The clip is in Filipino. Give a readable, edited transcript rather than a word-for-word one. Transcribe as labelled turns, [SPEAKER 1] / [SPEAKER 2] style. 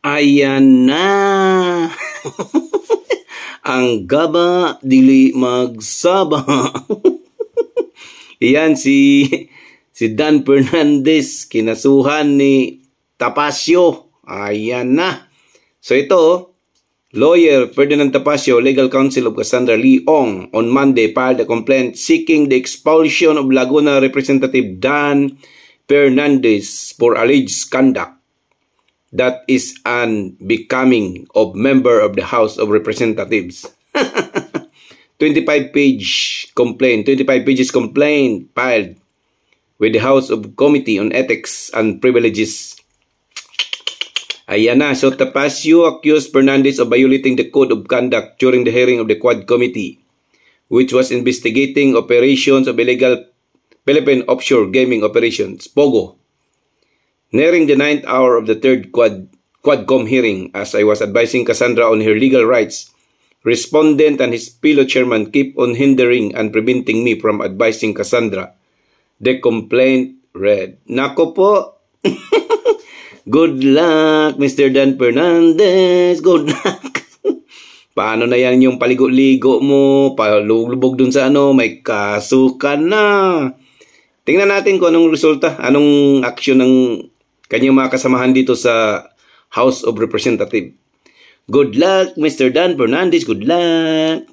[SPEAKER 1] Ayan na. Ang gaba dili magsaba. Iyan si Dan Fernandez, kinasuhan ni Tapasio. Ayan na. So ito, lawyer Ferdinand Tapasio, legal counsel of Cassandra Leong, on Monday filed a complaint seeking the expulsion of Laguna Representative Dan Fernandez for alleged conduct that is unbecoming of member of the House of Representatives. 25 pages complaint filed with the House of Committee on Ethics and Privileges. Ayan na. So Tapasio accused Fernandez of violating the Code of Conduct during the hearing of the Quad Committee, which was investigating operations of illegal Philippine offshore gaming operations, POGO. Nearing the 9th hour of the third Quadcom hearing, as I was advising Cassandra on her legal rights, respondent and his fellow chairman keep on hindering and preventing me from advising Cassandra. The complaint read, nako po, good luck, Mr. Dan Fernandez, good luck. Paano na yan yung paligo-ligo mo, palulubog dun sa may kasukan na. Tingnan natin kung anong resulta, anong aksyon ng kanyang mga kasamahan dito sa House of Representatives. Good luck, Mr. Dan Fernandez. Good luck.